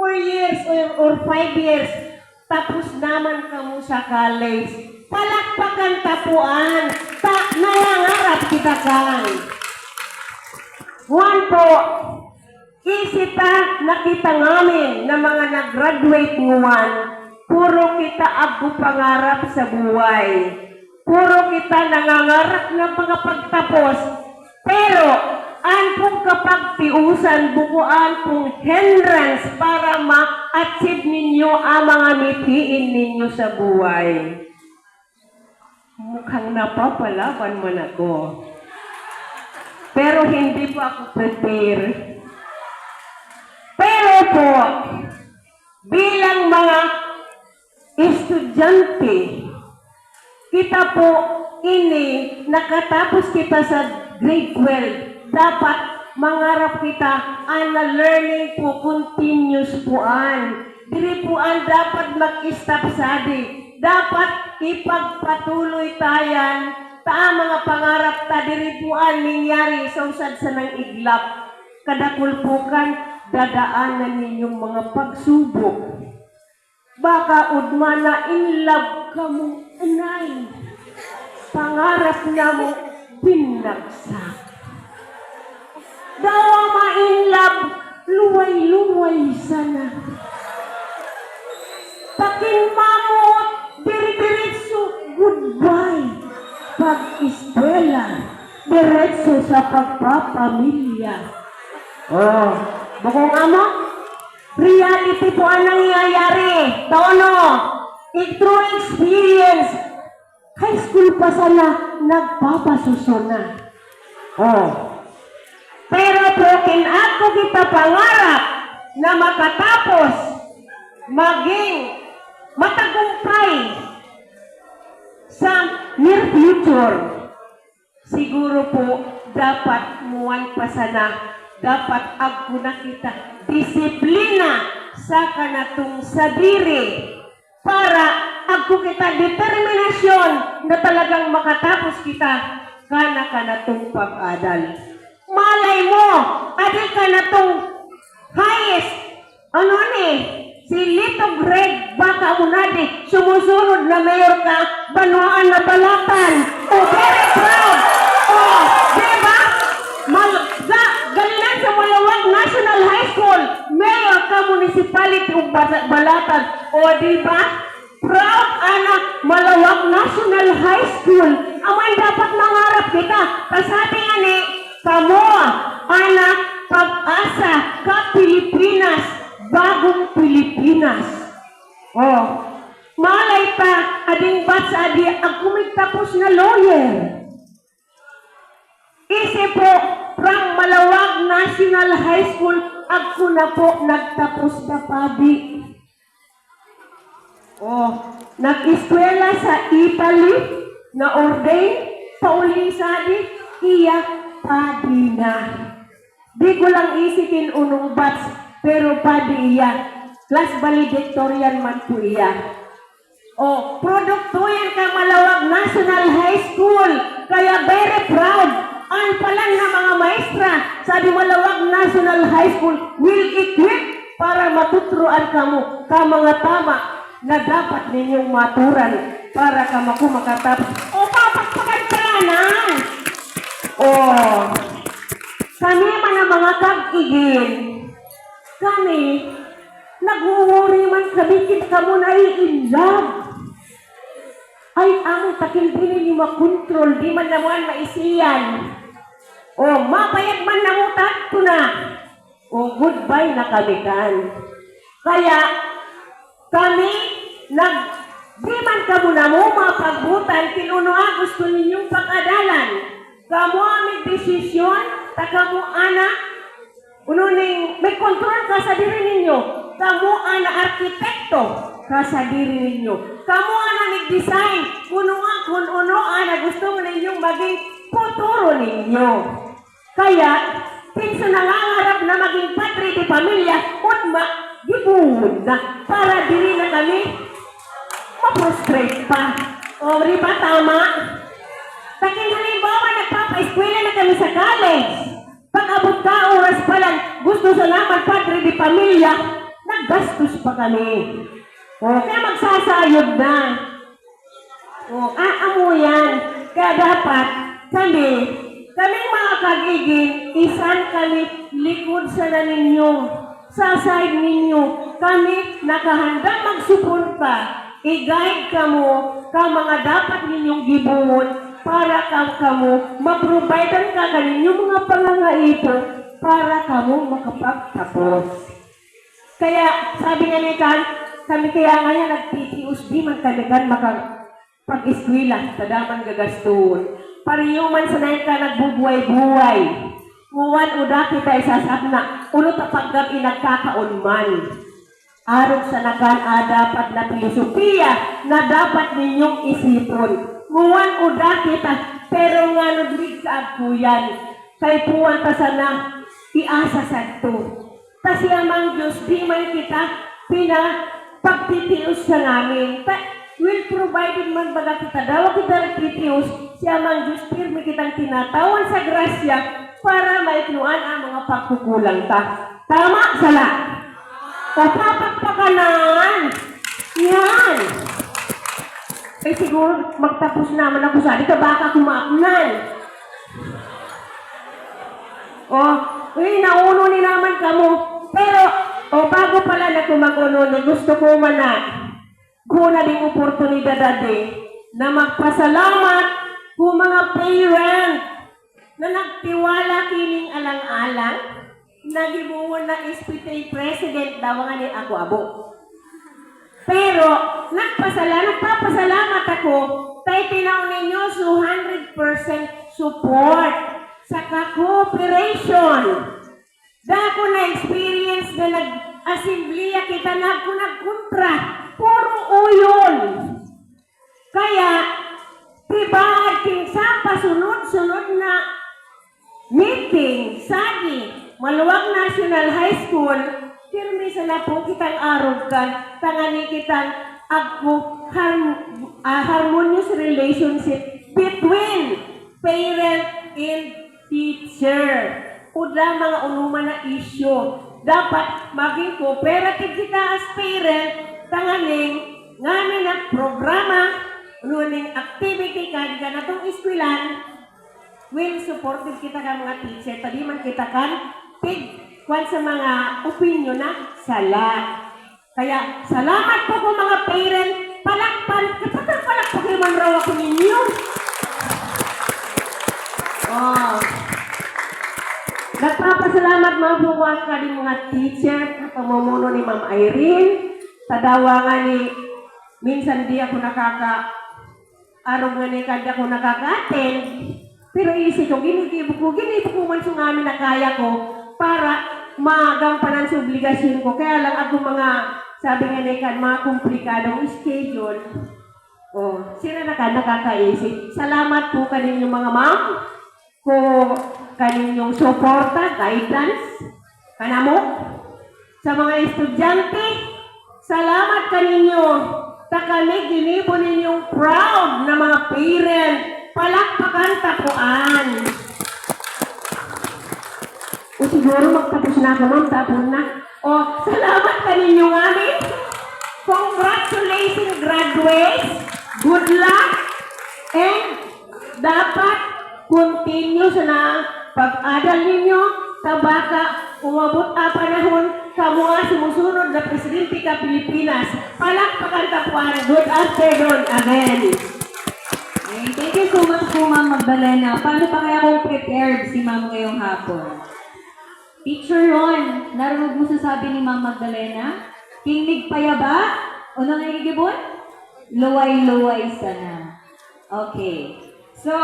4 years or 5 years, tapos naman kamo sa college. Palakpakan tapuan, nangangarap kita kan. One po, isita nakita ngamin na mga nag-graduate nguwan, puro kita abu pangarap sa buhay. Puro kita nangangarap na mga pagtapos. Pero, pong kapag tiusan, bukuan pong hindrance para ma-achieve ninyo ang mga mitiin ninyo sa buhay. Mukhang napapalaban man ako. Pero hindi po ako prepare. Pero po, bilang mga estudyante, kita po ini, nakatapos kita sa grade 12, dapat mangarap kita na learning po continuous poan. Diri poan dapat mag-stop study. Dapat ipagpatuloy tayan mga pangarap ta diri poan ningyari sa usad sa nang iglap. Kadakulpukan dadaanan ninyong mga pagsubok. Baka udmana in love ka mong anay. Pangarap na mo pinagsak. Dawa ma-in love, luway-luway sana. Takin mamot, diri-diretso, goodbye. Pag-eskwela, diretso sa pagpapamilya. Oh, bukong amo, reality po ang nangyayari. Tono, true experience. High school pa sana, nagpapasuso na. Oh. Pero po, ako kita pangarap na makatapos, maging matagumpay sa near future. Siguro po, dapat muwan pa sana, dapat ako na kita disiplina sa kanatong sadiri para ako kita determinasyon na talagang makatapos kita kanatong pag-adal. Malay mo, adik ka na itong highest, si Lito Greg, baka unadi, sumusunod na mayor ka, Banuan na Balatan. Oh, very proud. Oh, diba? Galinan sa Malawag National High School, mayor ka municipality ng Balatan. Oh, diba? Proud, Malawag National High School. Aman dapat mangarap kita. Kasabi nga ni, kamo, pag-asa ka Pilipinas, bagong Pilipinas. Oh, malay pa, ading batch adi, ako may tapos na lawyer. Isip po, from Malawag National High School, ako na po nagtapos na pabi. Oh, nag-eskwela sa Italy, na ordain, pauli sa adi, iya padi na. Di ko lang isikin unong batch, pero padi iya. Class valedictorian man po iya. O, produkto yan ka Malawag National High School. Kaya very proud. Ang palang na mga maestra sa di Malawag National High School will equip para matutruan kamo ka mga tama na dapat ninyong maturan para ka makatapos. O, papagpagan ka na. Oh, kami man ang mga kag-igin. Kami, nag-uuri man kami, kita mo na i-inlove. Ay, amo, takil-bili ni makontrol, di man naman maisiyan. Oh, mapayag man namutat ko na. Oh, goodbye na kami kan. Kaya, kami, di man ka muna mo mapagbutan, kinunoa gusto ninyong pag-adalan. Kamu aming desisyon, kamu anak, may kontrol ka sa diri ninyo. Kamu anak arkitekto ka sa diri ninyo. Kamu anak nag-design, kung uno anak gusto mo ninyong maging futuro ninyo. Kaya, pinso nangangarap na maging padre di pamilya, gibuhod na, para diri na kami, ma-frustrate pa. O, riba tama? Taking halimbawa, nagpapa-eskwela na kami sa college. Pag-abot ka, oras pa lang, gusto sa naman, padre di pamilya, naggastos pa kami. O, kaya magsasayod na. O, aamo yan. Kaya dapat kaming mga kagiging, isan kami likod sa na ninyo. Sa side ninyo, kami nakahandang magsuporta. I-guide kamo ka mga dapat ninyong gibuon para kamo ma-providean ka kaninyong mga pangangaipo para kamo makapagtapos. Kaya sabi nga ni Kan, kami kaya ngayon nag-PTUs, di man kami kan makapag-eskwela sa daman gagastuhon. Pariyo man sanay ka nagbubuhay-buhay. Nguwan uda kita isasap na ulo tapagkap inagkakaon man. Arog sa nakan dapat na filosofiya na dapat ninyong isipon. Nguwan uda kita pero nga naglig sa agkuyan. Kay puwan pa sana iasa sa to. Kasi amang Diyos di man kita pagtitius sa namin. Will provided man baga kita daw kita nagtitius siya mang Diyos pirmi kitang tinatawan sa grasya para maitnuan ang mga pagkukulang ta. Tama, sala. O papagpakanan. Yan. Eh siguro magtapos naman ako sa dito baka kumaknan. O, nauno ni naman kamo. Pero, bago pala na kumakuno, gusto ko man na kuna ding oportunidad na magpasalamat kung mga parent na nagtiwala kining alang-alang nagibuon na SPT President daw nga ni ako abo. Pero, nagpapasalamat ako kay tinaw ninyo 200% support sa cooperation. Dako na experience na nag-assemblea kita nagkontra. Puro uyon. Kaya, diba ating sa pasunod-sunod na meeting, sagi, Maluwag National High School, firme sana po kitang arog kan, tangani kitang harmonious relationship between parent and teacher. Uda mga unuman na issue. Dapat maging cooperative kita as parent, tanganing ngamin ang programa, nuning activity kan ganatong eskwelahan, will supportive kita ka mga teacher. Tadi man kita kan kwan sa mga opinion na sala. Kaya salamat po ko mga parent, palakpak kayo man raw ako ninyo. Nagpapasalamat mga buwan ka din mga teacher, pamumuno ni Ma'am Irene, tadawangan ni minsan di ako arog nga ni kanya ako nakaka-attend, pero isip ko, ginigibo ko man sa ngamin na kaya ko para magampanan sa obligasyon ko. Kaya lang ako mga, sabi nga ni kan, mga komplikadong schedule. Sila na ka nakakaisip. Salamat po kaninyong mga ma'am, kung kaninyong suporta, guidance, kanamo, sa mga estudyante, salamat kaninyo. Kami ginibo ninyong proud na mga parent, palakpakan tapuan. O siguro magtapos na ako, ma'am, tapon na. Salamat kaninyo amin. Congratulations, graduates. Good luck. And dapat continue sa pag-adal ninyo, tabaka, umabot panahon, kamuha sumusunod na Presidente ka Pilipinas. Palakpakan tapuan. Good afternoon again. Thank you so much po, Ma'am Magdalena. Paano pa kaya kung prepared si Ma'am ngayong hapon? Teacher Ron, narinig mo sasabi ni Ma'am Magdalena? Kingnig payaba? O nangigibon? Luway-luway sana. Okay. So,